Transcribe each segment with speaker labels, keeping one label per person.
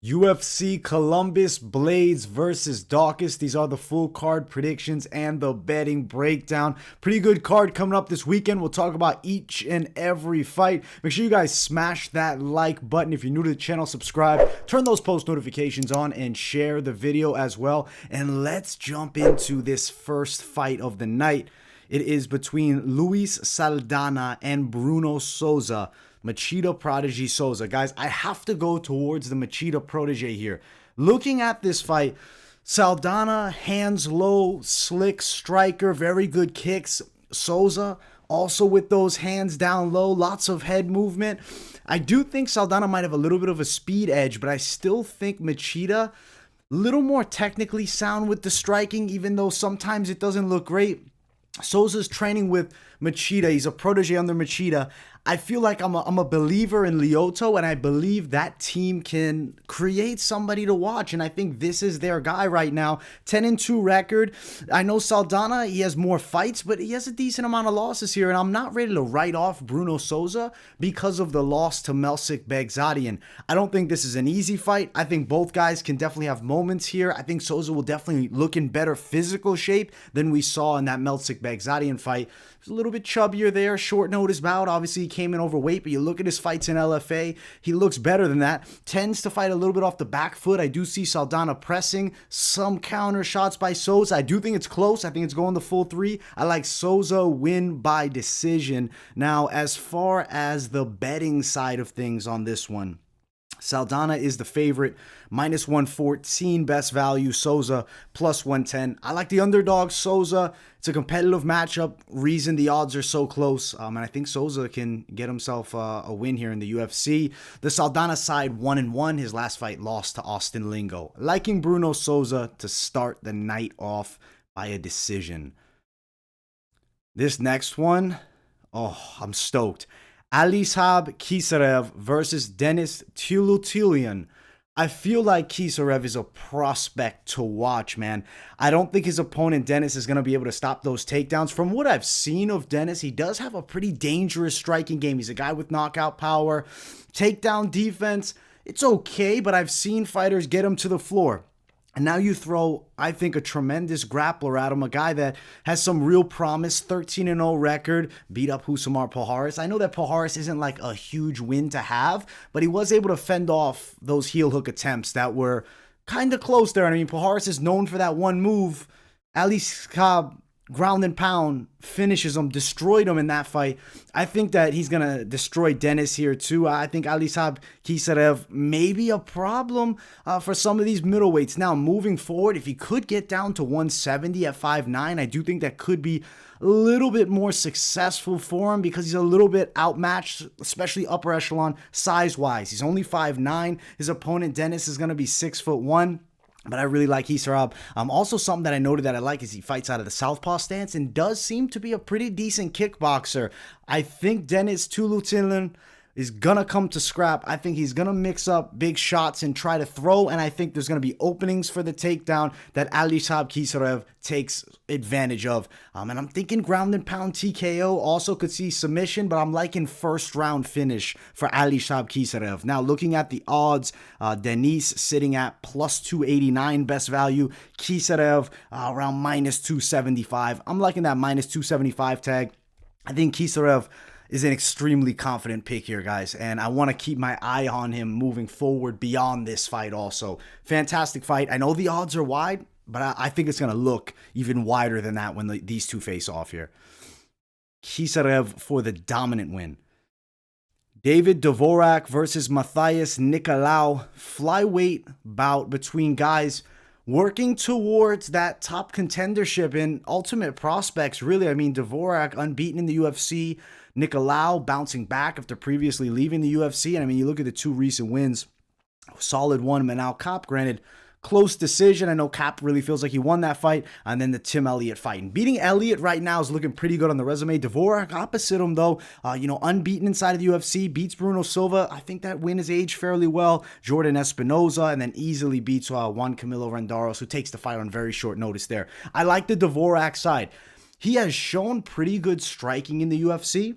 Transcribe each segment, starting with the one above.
Speaker 1: UFC Columbus, Blaydes versus Daukaus. These are the full card predictions and the betting breakdown. Pretty good card coming up this weekend. We'll talk about each and every fight. Make sure you guys smash that like button. If you're new to the channel, subscribe. Turn those post notifications on and share the video as well. And let's jump into this first fight of the night. It is between Luis Saldaña and Bruno Souza. Machida prodigy Souza. Guys, I have to go towards the Machida protege here. Looking at this fight, Saldaña, hands low, slick striker, very good kicks. Souza, also with those hands down low, lots of head movement. I do think Saldaña might have a little bit of a speed edge, but I still think Machida, a little more technically sound with the striking, even though sometimes it doesn't look great. Souza's training with Machida. He's a protege under Machida. I feel like I'm a believer in Lyoto, and I believe that team can create somebody to watch, and I think this is their guy right now. 10-2 record. I know Saldaña, he has more fights, but he has a decent amount of losses here, and I'm not ready to write off Bruno Souza because of the loss to Melsik Baghdadian. I don't think this is an easy fight. I think both guys can definitely have moments here. I think Souza will definitely look in better physical shape than we saw in that Melsik Baghdadian fight. He's a little bit chubbier there, short notice bout. Obviously, he came in overweight, but you look at his fights in LFA, he looks better than that. Tends to fight a little bit off the back foot. I do see Saldaña pressing some counter shots by Souza. I do think it's close. I think it's going the full three. I like Souza win by decision. Now, as far as the betting side of things on this one, Saldaña is the favorite, minus 114 best value, Souza plus 110. I like the underdog, Souza. It's a competitive matchup, reason the odds are so close, and I think Souza can get himself a win here in the UFC. The Saldaña side 1-1, his last fight lost to Austin Lingo. Liking Bruno Souza to start the night off by a decision. This next one, oh, I'm stoked. Aleksei Khizriev versus Denis Tiuliulin. I feel like Khizriev is a prospect to watch, man. I don't think his opponent, Denis, is going to be able to stop those takedowns. From what I've seen of Denis, he does have a pretty dangerous striking game. He's a guy with knockout power. Takedown defense, it's okay, but I've seen fighters get him to the floor. And now you throw, I think, a tremendous grappler at him, a guy that has some real promise, 13-0 record, beat up Rousimar Palhares. I know that Palhares isn't like a huge win to have, but he was able to fend off those heel hook attempts that were kind of close there. I mean, Palhares is known for that one move. Aleksei, ground and pound, finishes him, destroyed him in that fight. I think that he's going to destroy Denis here too. I think Aleksei Khizriev may be a problem for some of these middleweights. Now, moving forward, if he could get down to 170 at 5'9", I do think that could be a little bit more successful for him because he's a little bit outmatched, especially upper echelon size-wise. He's only 5'9". His opponent, Denis, is going to be 6'1". But I really like Khizriev. Also, something that I noted that I like is he fights out of the southpaw stance and does seem to be a pretty decent kickboxer. I think Denis Tiuliulin is going to come to scrap. I think he's going to mix up big shots and try to throw, and I think there's going to be openings for the takedown that Aleksei Khizriev takes advantage of. And I'm thinking ground and pound TKO. Also could see submission, but I'm liking first round finish for Aleksei Khizriev. Now, looking at the odds, Denis sitting at plus 289 best value. Khizriev around minus 275. I'm liking that minus 275 tag. I think Khizriev is an extremely confident pick here, guys, and I want to keep my eye on him moving forward beyond this fight also. Fantastic fight. I know the odds are wide, but I think it's going to look even wider than that when these two face off here. Khizriev for the dominant win. David Dvořák versus Matheus Nicolau. Flyweight bout between guys working towards that top contendership and ultimate prospects, really. I mean, Dvořák unbeaten in the UFC. Nicolau bouncing back after previously leaving the UFC. And I mean, you look at the two recent wins. Solid one, but now Cop, granted, close decision. I know Cap really feels like he won that fight. And then the Tim Elliott fight. And beating Elliott right now is looking pretty good on the resume. Dvořák opposite him, though, unbeaten inside of the UFC. Beats Bruno Silva. I think that win is aged fairly well. Jordan Espinoza, and then easily beats Juan Camilo Rendaros, who takes the fight on very short notice there. I like the Dvořák side. He has shown pretty good striking in the UFC.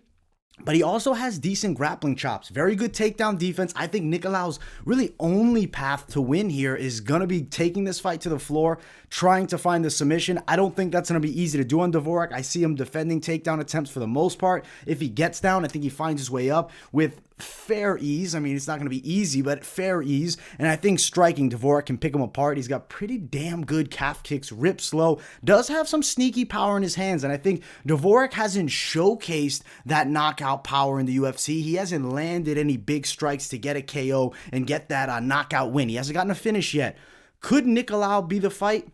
Speaker 1: But he also has decent grappling chops. Very good takedown defense. I think Nicolau's really only path to win here is going to be taking this fight to the floor, trying to find the submission. I don't think that's going to be easy to do on Dvořák. I see him defending takedown attempts for the most part. If he gets down, I think he finds his way up with fair ease. I mean, it's not going to be easy, but fair ease. And I think striking, Dvořák can pick him apart. He's got pretty damn good calf kicks, rips low, does have some sneaky power in his hands. And I think Dvořák hasn't showcased that knockout power in the UFC. He hasn't landed any big strikes to get a KO and get that knockout win. He hasn't gotten a finish yet. Could Nicolau be the fight?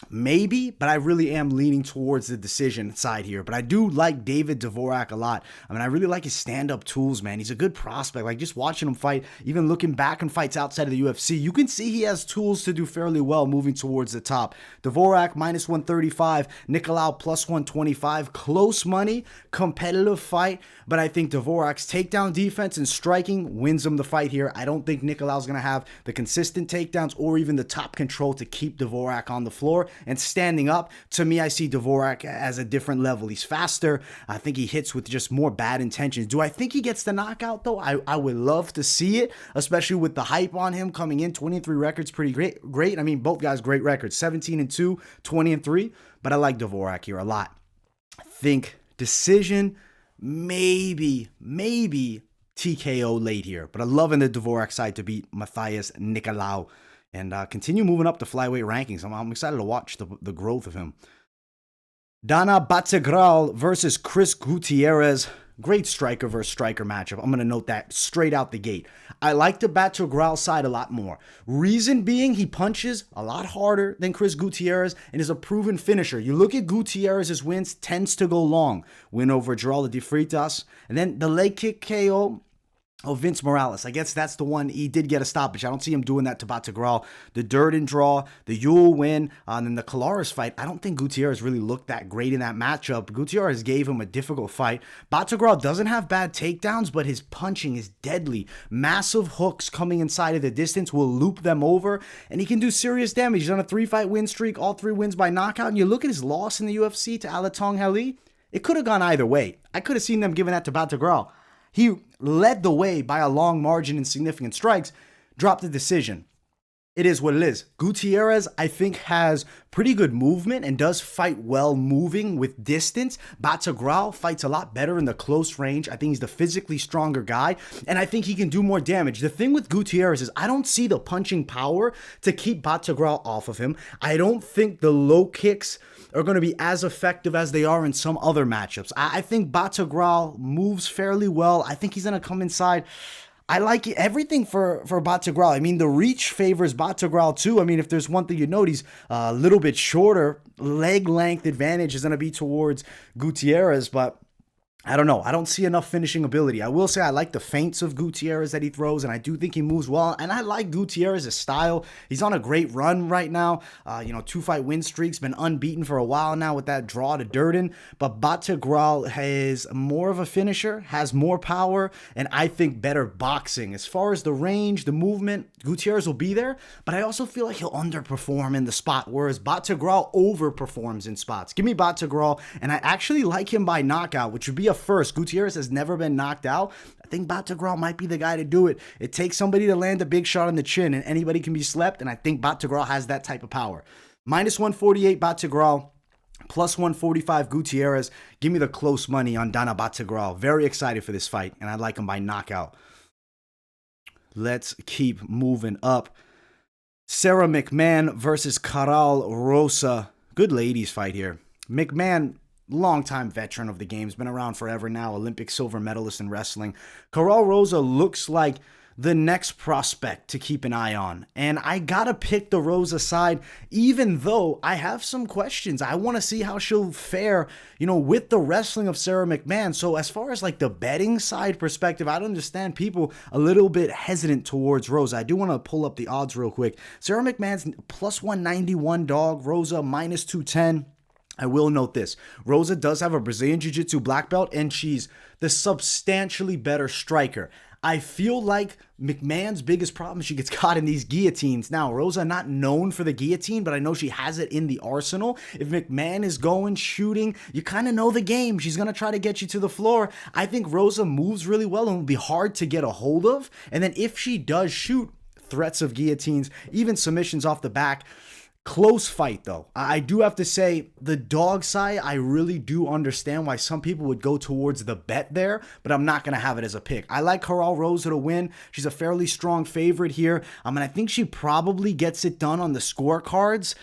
Speaker 1: Maybe, but I really am leaning towards the decision side here. But I do like David Dvořák a lot. I mean, I really like his stand-up tools, man. He's a good prospect. Like, just watching him fight, even looking back on fights outside of the UFC, you can see he has tools to do fairly well moving towards the top. Dvořák minus 135, Nicolau plus 125. Close money, competitive fight, but I think Dvořák's takedown defense and striking wins him the fight here. I don't think Nicolau's going to have the consistent takedowns or even the top control to keep Dvořák on the floor. And standing up, to me, I see Dvořák as a different level. He's faster. I think he hits with just more bad intentions. Do I think he gets the knockout, though? I would love to see it, especially with the hype on him coming in. 23 records, pretty great. I mean, both guys, great records. 17-2, 20-3. But I like Dvořák here a lot. I think decision, maybe TKO late here. But I'm loving the Dvořák side to beat Matheus Nicolau. And continue moving up the flyweight rankings. I'm excited to watch the growth of him. Danaa Batgerel versus Chris Gutierrez. Great striker versus striker matchup. I'm going to note that straight out the gate. I like the Batgerel side a lot more. Reason being, he punches a lot harder than Chris Gutierrez and is a proven finisher. You look at Gutierrez's wins, tends to go long. Win over Geraldo de Freitas. And then the leg kick KO. Oh, Vince Morales. I guess that's the one. He did get a stoppage. I don't see him doing that to Batgerel. The Durden draw, the Yule win, and then the Kolaris fight. I don't think Gutierrez really looked that great in that matchup. Gutierrez gave him a difficult fight. Batgerel doesn't have bad takedowns, but his punching is deadly. Massive hooks coming inside of the distance will loop them over, and he can do serious damage. He's on a 3-fight win streak, all 3 wins by knockout. And you look at his loss in the UFC to Alatong Hali, it could have gone either way. I could have seen them giving that to Batgerel. He led the way by a long margin in significant strikes, dropped the decision. It is what it is. Gutierrez, I think, has pretty good movement and does fight well moving with distance. Batgerel fights a lot better in the close range. I think he's the physically stronger guy, and I think he can do more damage. The thing with Gutierrez is I don't see the punching power to keep Batgerel off of him. I don't think the low kicks are going to be as effective as they are in some other matchups. I think Batgerel moves fairly well. I think he's going to come inside. I like everything for Batgerel. I mean, the reach favors Batgerel too. I mean, if there's one thing you note, he's a little bit shorter. Leg length advantage is going to be towards Gutierrez, but I don't know. I don't see enough finishing ability. I will say I like the feints of Gutierrez that he throws, and I do think he moves well. And I like Gutierrez's style. He's on a great run right now. 2-fight win streaks, been unbeaten for a while now with that draw to Durden. But Batgerel is more of a finisher, has more power, and I think better boxing. As far as the range, the movement, Gutierrez will be there, but I also feel like he'll underperform in the spot, whereas Batgerel overperforms in spots. Give me Batgerel, and I actually like him by knockout, which would be a first. Gutierrez has never been knocked out. I think Batgerel might be the guy to do it. It takes somebody to land a big shot on the chin, and anybody can be slept, and I think Batgerel has that type of power. Minus 148 Batgerel, plus 145 Gutierrez. Give me the close money on Danaa Batgerel. Very excited for this fight, and I like him by knockout. Let's keep moving up. Sara McMann versus Karol Rosa. Good ladies fight here. McMann, longtime veteran of the game, has been around forever now, Olympic silver medalist in wrestling. Karol Rosa looks like the next prospect to keep an eye on. And I gotta pick the Rosa side, even though I have some questions. I want to see how she'll fare, with the wrestling of Sara McMann. So as far as like the betting side perspective, I understand people a little bit hesitant towards Rosa. I do want to pull up the odds real quick. Sara McMann's plus 191 dog, Rosa minus 210. I will note this. Rosa does have a Brazilian Jiu-Jitsu black belt, and she's the substantially better striker. I feel like McMann's biggest problem, she gets caught in these guillotines. Now, Rosa not known for the guillotine, but I know she has it in the arsenal. If McMann is going, shooting, you kind of know the game. She's going to try to get you to the floor. I think Rosa moves really well and will be hard to get a hold of. And then if she does shoot, threats of guillotines, even submissions off the back. Close fight, though. I do have to say, the dog side, I really do understand why some people would go towards the bet there, but I'm not going to have it as a pick. I like Karol Rosa to win. She's a fairly strong favorite here. And I think she probably gets it done on the scorecards.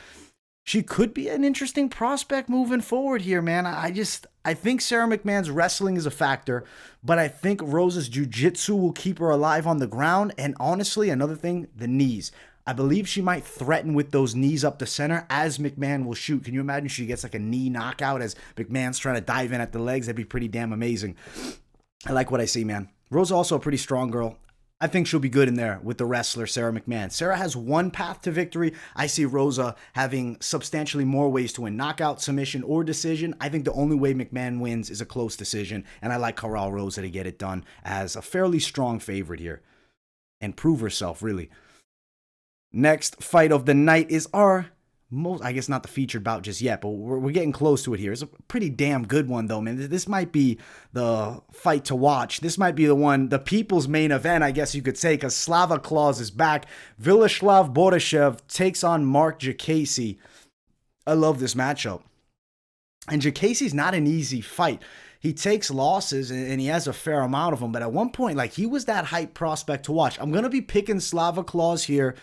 Speaker 1: She could be an interesting prospect moving forward here, man. I think Sara McMann's wrestling is a factor, but I think Rosa's jiu-jitsu will keep her alive on the ground. And honestly, another thing, the knees. I believe she might threaten with those knees up the center as McMann will shoot. Can you imagine she gets like a knee knockout as McMann's trying to dive in at the legs? That'd be pretty damn amazing. I like what I see, man. Rosa also a pretty strong girl. I think she'll be good in there with the wrestler, Sara McMann. Sara has one path to victory. I see Rosa having substantially more ways to win. Knockout, submission, or decision. I think the only way McMann wins is a close decision, and I like Karol Rosa to get it done as a fairly strong favorite here and prove herself, really. Next fight of the night is our most, I guess not the featured bout just yet, but we're getting close to it here. It's a pretty damn good one, though, man. This might be the fight to watch. This might be the one, the people's main event, I guess you could say, because Slava Claus is back. Vilaslav Borshchev takes on Marc Diakiese. I love this matchup. And Diakiese's not an easy fight. He takes losses, and he has a fair amount of them, but at one point, like, he was that hype prospect to watch. I'm going to be picking Slava Claus here.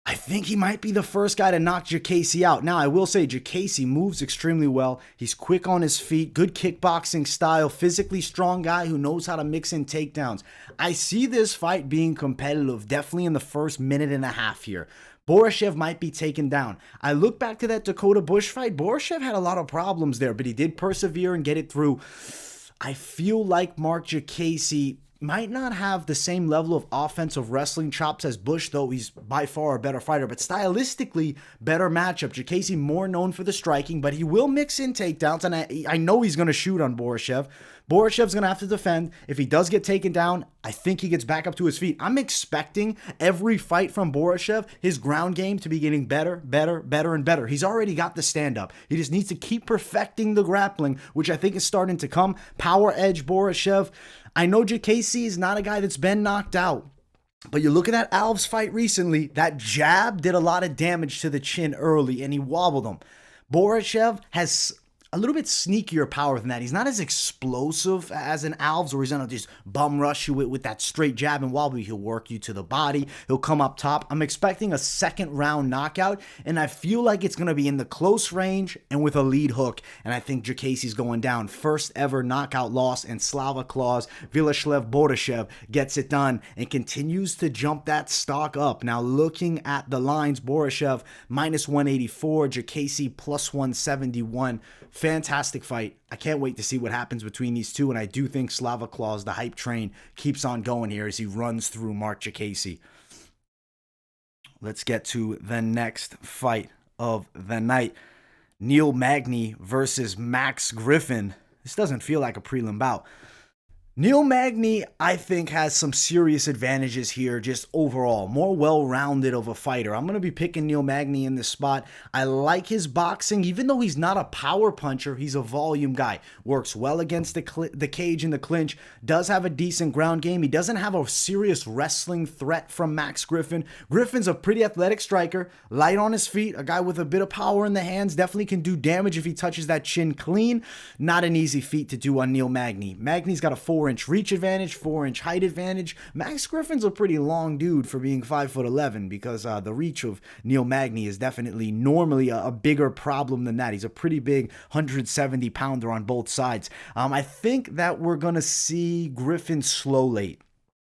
Speaker 1: I think he might be the first guy to knock Diakiese out. Now, I will say Diakiese moves extremely well. He's quick on his feet, good kickboxing style, physically strong guy who knows how to mix in takedowns. I see this fight being competitive, definitely in the first minute and a half here. Borshchev might be taken down. I look back to that Dakota Bush fight. Borshchev had a lot of problems there, but he did persevere and get it through. I feel like Marc Diakiese might not have the same level of offensive wrestling chops as Bush, though he's by far a better fighter, but stylistically, better matchup. Diakiese more known for the striking, but he will mix in takedowns, and I know he's going to shoot on Borshchev. Borshchev's going to have to defend. If he does get taken down, I think he gets back up to his feet. I'm expecting every fight from Borshchev, his ground game to be getting better, and better. He's already got the stand-up. He just needs to keep perfecting the grappling, which I think is starting to come. Power edge Borshchev. I know Diakiese is not a guy that's been knocked out, but you look at that Alves fight recently, that jab did a lot of damage to the chin early, and he wobbled him. Borshchev has a little bit sneakier power than that. He's not as explosive as an Alves, where he's going to just bum rush you with that straight jab and wobble. He'll work you to the body. He'll come up top. I'm expecting a second round knockout, and I feel like it's going to be in the close range and with a lead hook, and I think Diakiese's going down. First ever knockout loss, and Slava Claus, Vilaslav Borshchev gets it done and continues to jump that stock up. Now, looking at the lines, Borshchev minus 184, Diakiese plus 171. Fantastic fight. I can't wait to see what happens between these two, and I do think Slava Claus, the hype train, keeps on going here as he runs through Marc Diakiese. Let's get to the next fight of the night. Neil Magny versus Max Griffin. This doesn't feel like a prelim bout. Neil Magny, I think, has some serious advantages here just overall. More well-rounded of a fighter. I'm going to be picking Neil Magny in this spot. I like his boxing. Even though he's not a power puncher, he's a volume guy. Works well against the cage in the clinch. Does have a decent ground game. He doesn't have a serious wrestling threat from Max Griffin. Griffin's a pretty athletic striker. Light on his feet. A guy with a bit of power in the hands. Definitely can do damage if he touches that chin clean. Not an easy feat to do on Neil Magny. Magny's got a 4-inch reach advantage, 4-inch height advantage. Max Griffin's a pretty long dude for being 5'11", because the reach of Neil Magny is definitely normally a bigger problem than that. He's a pretty big 170-pounder on both sides. I think that we're going to see Griffin slow late.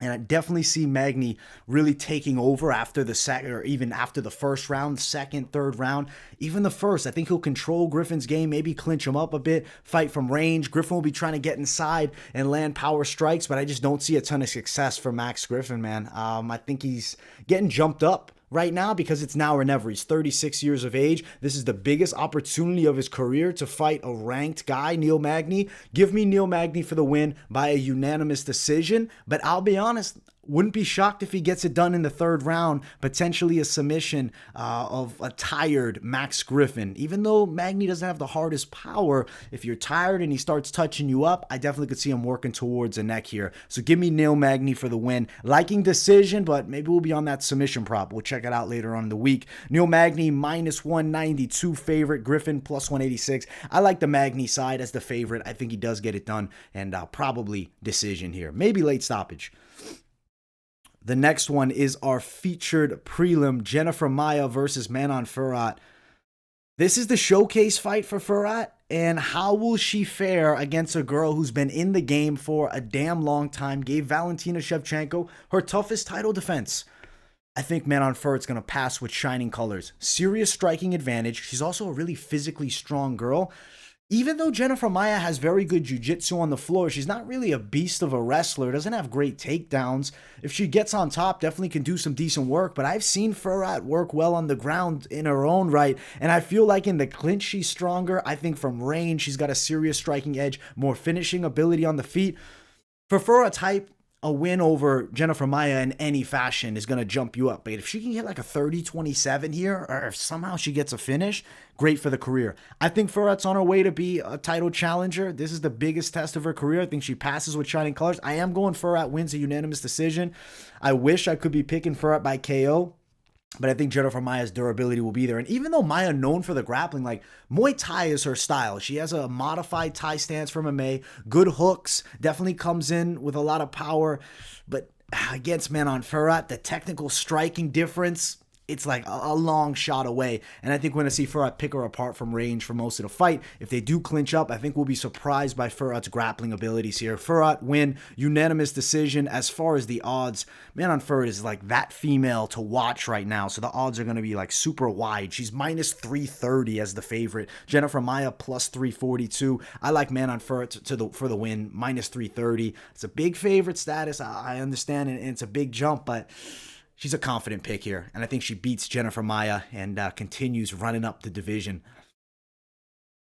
Speaker 1: And I definitely see Magny really taking over after the second, or even after the first round, second, third round, even the first. I think he'll control Griffin's game, maybe clinch him up a bit, fight from range. Griffin will be trying to get inside and land power strikes, but I just don't see a ton of success for Max Griffin, man. I think he's getting jumped up right now because it's now or never. He's 36 years of age. This is the biggest opportunity of his career to fight a ranked guy, Neil Magny. Give me Neil Magny for the win by a unanimous decision, but I'll be honest, wouldn't be shocked if he gets it done in the third round, potentially a submission of a tired Max Griffin. Even though Magny doesn't have the hardest power, if you're tired and he starts touching you up, I definitely could see him working towards a neck here. So give me Neil Magny for the win. Liking decision, but maybe we'll be on that submission prop. We'll check it out later on in the week. Neil Magny, minus 192 favorite. Griffin, plus 186. I like the Magny side as the favorite. I think he does get it done, and probably decision here. Maybe late stoppage. The next one is our featured prelim, Jennifer Maia versus Manon Fiorot. This is the showcase fight for Fiorot, and how will she fare against a girl who's been in the game for a damn long time, gave Valentina Shevchenko her toughest title defense? I think Manon Fiorot's going to pass with shining colors. Serious striking advantage. She's also a really physically strong girl. Even though Jennifer Maia has very good jiu-jitsu on the floor, she's not really a beast of a wrestler, doesn't have great takedowns. If she gets on top, definitely can do some decent work, but I've seen Fiorot work well on the ground in her own right, and I feel like in the clinch she's stronger. I think from range, she's got a serious striking edge, more finishing ability on the feet. For Fiorot's hype, a win over Jennifer Maia in any fashion is going to jump you up. But if she can get like a 30-27 here, or if somehow she gets a finish, great for the career. I think Fiorot's on her way to be a title challenger. This is the biggest test of her career. I think she passes with shining colors. I am going Fiorot wins a unanimous decision. I wish I could be picking Fiorot by KO. But I think Jennifer Maia's durability will be there. And even though Maia known for the grappling, like Muay Thai is her style. She has a modified Thai stance from MMA. Good hooks. Definitely comes in with a lot of power. But against Manon Fiorot, the technical striking difference, it's like a long shot away. And I think we're going to see Fiorot pick her apart from range for most of the fight. If they do clinch up, I think we'll be surprised by Fiorot's grappling abilities here. Fiorot win, unanimous decision. As far as the odds, Manon Fiorot is like that female to watch right now. So the odds are going to be like super wide. She's minus 330 as the favorite. Jennifer Maia plus 342. I like Manon Fiorot for the win, minus 330. It's a big favorite status. I understand, and it's a big jump, but she's a confident pick here, and I think she beats Jennifer Maia and continues running up the division.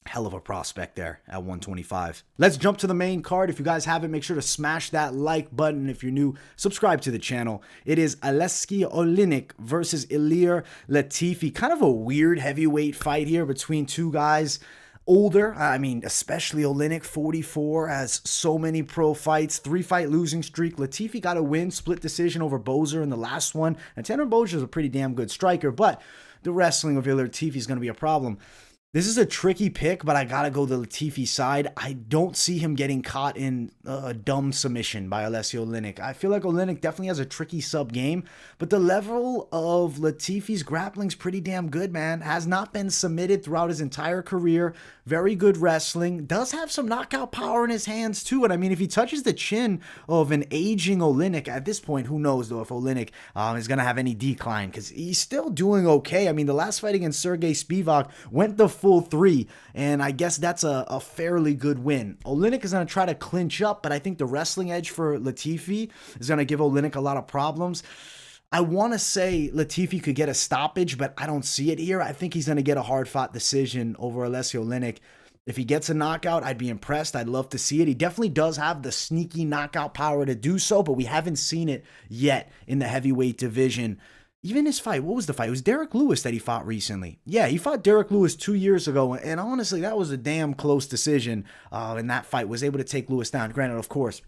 Speaker 1: Hell of a prospect there at 125. Let's jump to the main card. If you guys haven't, make sure to smash that like button. If you're new, subscribe to the channel. It is Aleksei Oleinik versus Ilir Latifi. Kind of a weird heavyweight fight here between two guys. Older, I mean, especially Oleinik, 44, has so many pro fights, 3-fight losing streak. Latifi got a win, split decision over Bozer in the last one. And Tanner Bozer is a pretty damn good striker, but the wrestling of Ilir Latifi is going to be a problem. This is a tricky pick, but I got to go the Latifi side. I don't see him getting caught in a dumb submission by Aleksei Oleinik. I feel like Oleinik definitely has a tricky sub game, but the level of Latifi's grappling's pretty damn good, man. Has not been submitted throughout his entire career. Very good wrestling. Does have some knockout power in his hands, too. And I mean, if he touches the chin of an aging Oleinik, at this point, who knows, though, if Oleinik is going to have any decline, because he's still doing okay. I mean, the last fight against Sergey Spivak went the full 3, and I guess that's a fairly good win. Oleinik is going to try to clinch up, but I think the wrestling edge for Latifi is going to give Oleinik a lot of problems. I want to say Latifi could get a stoppage, but I don't see it here. I think he's going to get a hard-fought decision over Aleksei Oleinik. If he gets a knockout, I'd be impressed. I'd love to see it. He definitely does have the sneaky knockout power to do so, but we haven't seen it yet in the heavyweight division. Even his fight, what was the fight? It was Derek Lewis that he fought recently. Yeah, he fought Derek Lewis 2 years ago, and honestly, that was a damn close decision in that fight. Was able to take Lewis down. Granted, of course,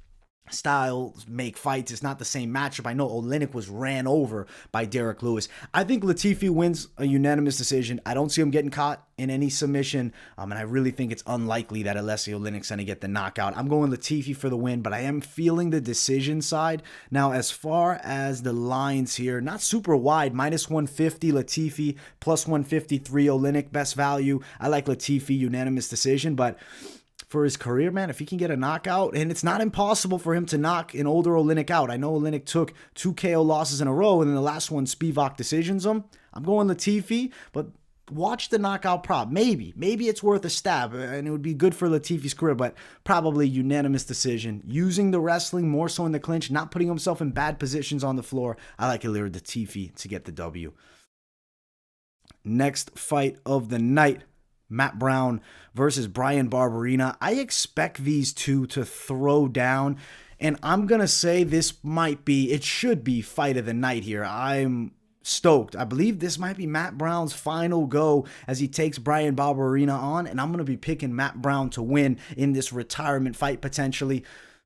Speaker 1: styles make fights. It's not the same matchup. I know Oleinik was ran over by Derek Lewis. I think Latifi wins a unanimous decision. I don't see him getting caught in any submission, and I really think it's unlikely that Aleksei Oleinik's going to get the knockout. I'm going Latifi for the win, but I am feeling the decision side. Now, as far as the lines here, not super wide. Minus 150 Latifi, plus 153 Oleinik, best value. I like Latifi, unanimous decision, but for his career, man, if he can get a knockout, and it's not impossible for him to knock an older Oleinik out. I know Oleinik took 2 KO losses in a row, and then the last one, Spivak decisions him. I'm going Latifi, but watch the knockout prop. Maybe it's worth a stab, and it would be good for Latifi's career, but probably unanimous decision. Using the wrestling more so in the clinch, not putting himself in bad positions on the floor. I like Ilir Latifi to get the W. Next fight of the night, Matt Brown versus Bryan Barberena. I expect these two to throw down, and I'm going to say it should be fight of the night here. I'm stoked. I believe this might be Matt Brown's final go as he takes Bryan Barberena on, and I'm going to be picking Matt Brown to win in this retirement fight potentially.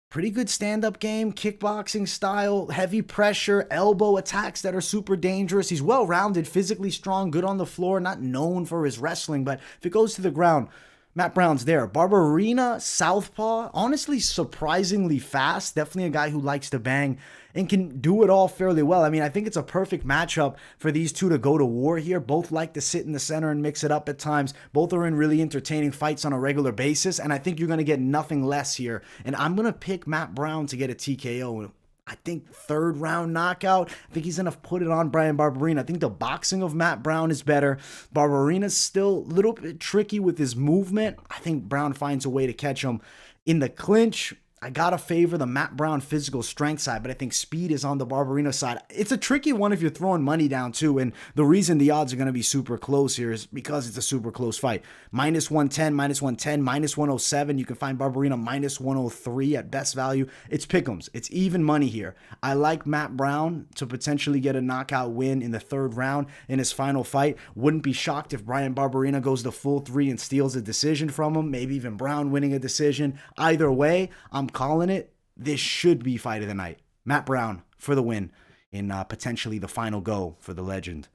Speaker 1: Pretty good stand-up game, kickboxing style, heavy pressure, elbow attacks that are super dangerous. He's well-rounded, physically strong, good on the floor, not known for his wrestling, but if it goes to the ground, Matt Brown's there. Barberena, southpaw, honestly surprisingly fast. Definitely a guy who likes to bang and can do it all fairly well. I mean, I think it's a perfect matchup for these two to go to war here. Both like to sit in the center and mix it up at times. Both are in really entertaining fights on a regular basis, and I think you're going to get nothing less here. And I'm going to pick Matt Brown to get a TKO. I think third round knockout. I think he's going to put it on Bryan Barberena. I think the boxing of Matt Brown is better. Barberena's still a little bit tricky with his movement. I think Brown finds a way to catch him in the clinch. I gotta favor the Matt Brown physical strength side, but I think speed is on the Barberena side. It's a tricky one if you're throwing money down too, and the reason the odds are gonna be super close here is because it's a super close fight. -110, -110, -107. You can find Barberena -103 at best value. It's pick'ems. It's even money here. I like Matt Brown to potentially get a knockout win in the third round in his final fight. Wouldn't be shocked if Bryan Barberena goes the full 3 and steals a decision from him. Maybe even Brown winning a decision. Either way, I'm calling it. This should be fight of the night. Matt Brown for the win in potentially the final go for the legend.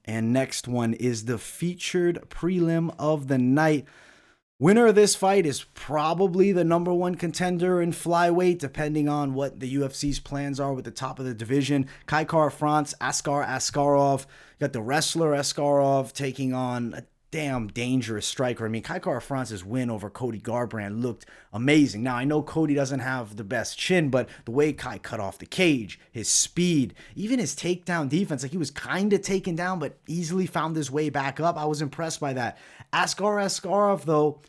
Speaker 1: And next one is the featured prelim of the night. Winner of this fight is probably the number 1 contender in flyweight, depending on what the UFC's plans are with the top of the division. Kai Kara-France, Askar Askarov. You got the wrestler Askarov taking on a damn dangerous striker. I mean, Kai Kara-France's win over Cody Garbrandt looked amazing. Now, I know Cody doesn't have the best chin, but the way Kai cut off the cage, his speed, even his takedown defense, like he was kind of taken down, but easily found his way back up. I was impressed by that. Askar Askarov, though,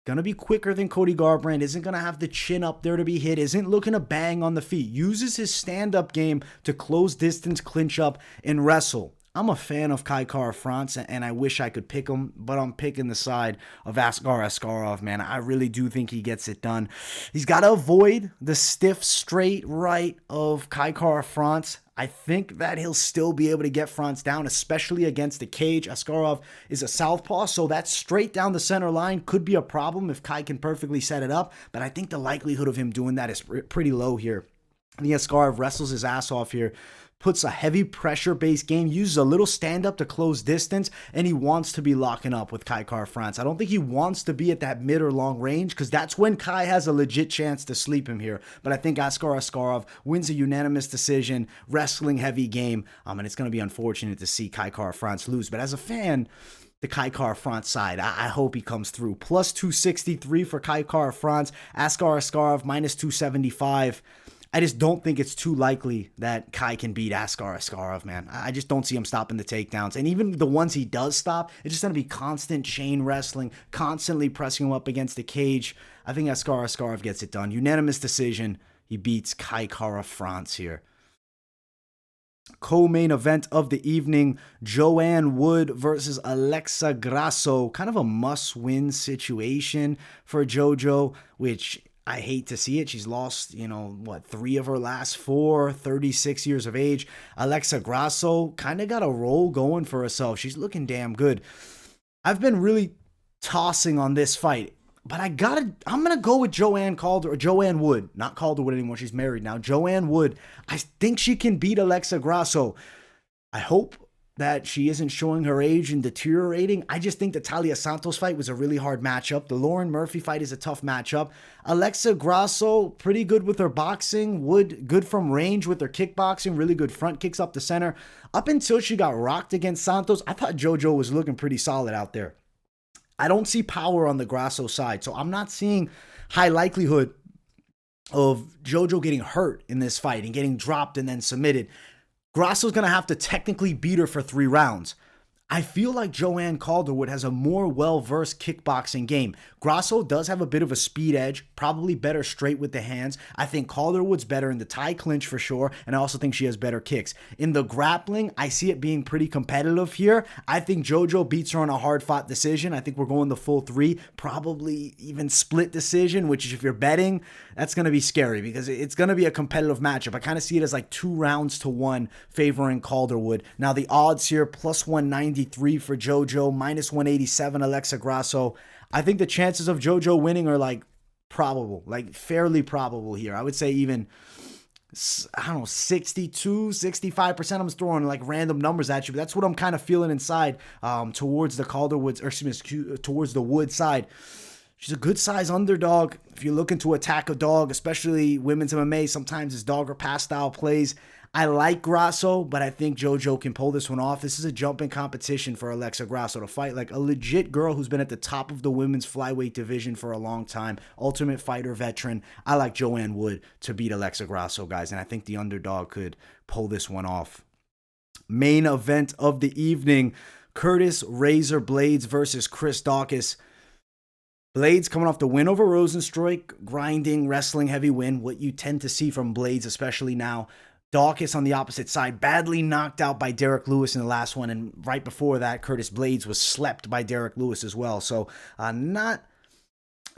Speaker 1: gonna be quicker than Cody Garbrandt, isn't gonna have the chin up there to be hit, isn't looking to bang on the feet, uses his stand-up game to close distance, clinch up, and wrestle. I'm a fan of Kai Kara-France, and I wish I could pick him, but I'm picking the side of Askar Askarov, man. I really do think he gets it done. He's got to avoid the stiff, straight right of Kai Kara-France. I think that he'll still be able to get France down, especially against the cage. Askarov is a southpaw, so that straight down the center line could be a problem if Kai can perfectly set it up, but I think the likelihood of him doing that is pretty low here. I think Askarov wrestles his ass off here, puts a heavy pressure-based game, uses a little stand-up to close distance, and he wants to be locking up with Kai Kara-France. I don't think he wants to be at that mid or long range, because that's when Kai has a legit chance to sleep him here. But I think Askar Askarov wins a unanimous decision, wrestling-heavy game, and it's going to be unfortunate to see Kai Kara-France lose. But as a fan, the Kai Kara-France side, I hope he comes through. +263 for Kai Kara-France, Askar Askarov -275. I just don't think it's too likely that Kai can beat Askar Askarov, man. I just don't see him stopping the takedowns. And even the ones he does stop, it's just going to be constant chain wrestling, constantly pressing him up against the cage. I think Askar Askarov gets it done. Unanimous decision. He beats Kai Kara-France here. Co-main event of the evening, Joanne Wood versus Alexa Grasso. Kind of a must-win situation for JoJo, which I hate to see it. She's lost, 3 of her last 4, 36 years of age. Alexa Grasso kind of got a role going for herself. She's looking damn good. I've been really tossing on this fight, but I'm going to go with Joanne Wood. Not Calderwood anymore. She's married now. Joanne Wood. I think she can beat Alexa Grasso. I hope that she isn't showing her age and deteriorating. I just think the Talia Santos fight was a really hard matchup. The Lauren Murphy fight is a tough matchup. Alexa Grasso, pretty good with her boxing. Wood, good from range with her kickboxing. Really good front kicks up the center. Up until she got rocked against Santos, I thought JoJo was looking pretty solid out there. I don't see power on the Grasso side, so I'm not seeing high likelihood of JoJo getting hurt in this fight and getting dropped and then submitted. Grasso's going to have to technically beat her for 3 rounds. I feel like Joanne Calderwood has a more well-versed kickboxing game. Grasso does have a bit of a speed edge, probably better straight with the hands. I think Calderwood's better in the tie clinch for sure, and I also think she has better kicks. In the grappling, I see it being pretty competitive here. I think JoJo beats her on a hard-fought decision. I think we're going the full 3, probably even split decision, which if you're betting, that's going to be scary because it's going to be a competitive matchup. I kind of see it as like 2 rounds to 1 favoring Calderwood. Now the odds here, plus 193 for JoJo, minus 187 Alexa Grasso. I think the chances of JoJo winning are like probable, like fairly probable here. I would say even, I don't know, 62, 65%. I'm just throwing like random numbers at you, but that's what I'm kind of feeling inside towards the Calderwoods, or excuse me, towards the Wood side. She's a good size underdog. If you're looking to attack a dog, especially women's MMA, sometimes it's dog or pass style plays. I like Grasso, but I think JoJo can pull this one off. This is a jumping competition for Alexa Grasso to fight like a legit girl who's been at the top of the women's flyweight division for a long time. Ultimate Fighter veteran. I like Joanne Wood to beat Alexa Grasso, guys, and I think the underdog could pull this one off. Main event of the evening, Curtis Razor Blaydes versus Chris Daukaus. Blaydes coming off the win over Rosenstruik, grinding, wrestling heavy win, what you tend to see from Blaydes, especially now. Daukaus on the opposite side, badly knocked out by Derek Lewis in the last one, and right before that, Curtis Blaydes was slept by Derek Lewis as well. So not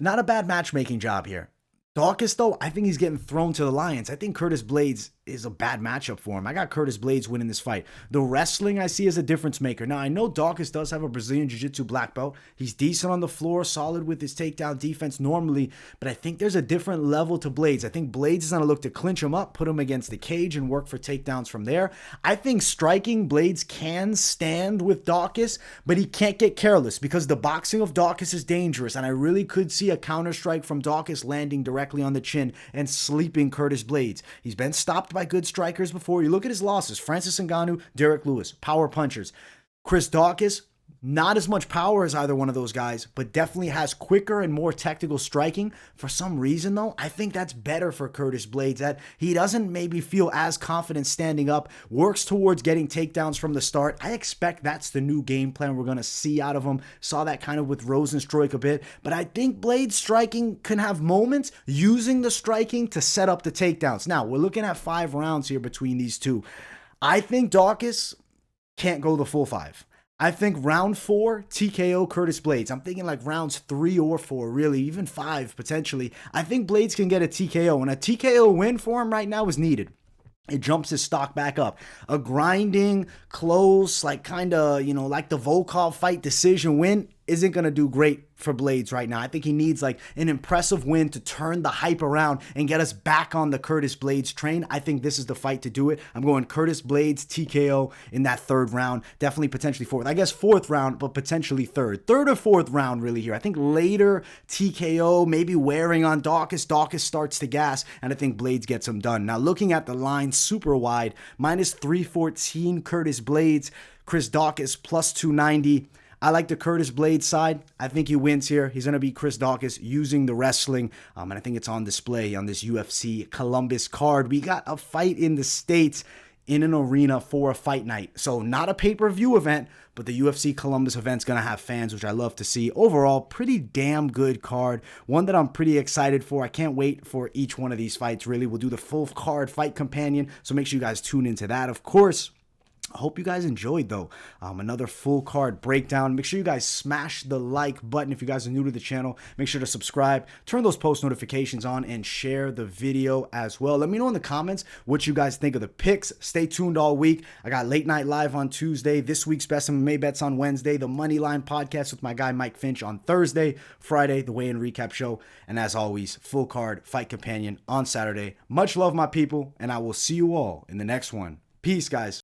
Speaker 1: a bad matchmaking job here. Daukaus, though, I think he's getting thrown to the lions. I think Curtis Blaydes is a bad matchup for him. I got Curtis Blaydes winning this fight. The wrestling I see as a difference maker. Now, I know Daukaus does have a Brazilian Jiu-Jitsu black belt. He's decent on the floor, solid with his takedown defense normally, but I think there's a different level to Blaydes. I think Blaydes is going to look to clinch him up, put him against the cage, and work for takedowns from there. I think striking, Blaydes can stand with Daukaus, but he can't get careless because the boxing of Daukaus is dangerous, and I really could see a counter strike from Daukaus landing directly on the chin and sleeping Curtis Blaydes. He's been stopped by good strikers before. You look at his losses: Francis Ngannou, Derek Lewis, power punchers. Chris Daukaus, not as much power as either one of those guys, but definitely has quicker and more technical striking. For some reason, though, I think that's better for Curtis Blaydes, that he doesn't maybe feel as confident standing up, works towards getting takedowns from the start. I expect that's the new game plan we're going to see out of him. Saw that kind of with Rosenstruik a bit, but I think Blaydes striking can have moments using the striking to set up the takedowns. Now, we're looking at 5 rounds here between these two. I think Daukaus can't go the full 5. I think round 4, TKO Curtis Blaydes. I'm thinking like rounds 3 or 4, really, even 5 potentially. I think Blaydes can get a TKO, and a TKO win for him right now is needed. It jumps his stock back up. A grinding, close, like kind of, like the Volkov fight decision win isn't going to do great for Blaydes right now. I think he needs like an impressive win to turn the hype around and get us back on the Curtis Blaydes train. I think this is the fight to do it. I'm going Curtis Blaydes TKO in that 3rd round. Definitely potentially 4th. I guess 4th round, but potentially 3rd. 3rd or 4th round really here. I think later TKO, maybe wearing on Daukaus. Daukaus starts to gas, and I think Blaydes gets him done. Now looking at the line super wide, minus 314 Curtis Blaydes, Chris Daukaus plus 290. I like the Curtis Blaydes side. I think he wins here. He's going to beat Chris Daukaus using the wrestling, and I think it's on display on this UFC Columbus card. We got a fight in the States in an arena for a fight night. So not a pay-per-view event, but the UFC Columbus event's going to have fans, which I love to see. Overall, pretty damn good card. One that I'm pretty excited for. I can't wait for each one of these fights, really. We'll do the full card fight companion, so make sure you guys tune into that, of course. I hope you guys enjoyed, though. Another full card breakdown. Make sure you guys smash the like button if you guys are new to the channel. Make sure to subscribe, turn those post notifications on, and share the video as well. Let me know in the comments what you guys think of the picks. Stay tuned all week. I got Late Night Live on Tuesday, this week's Best MMA Bets on Wednesday, the Moneyline Podcast with my guy Mike Finch on Thursday, Friday, the Weigh-In Recap Show, and as always, full card fight companion on Saturday. Much love, my people, and I will see you all in the next one. Peace, guys.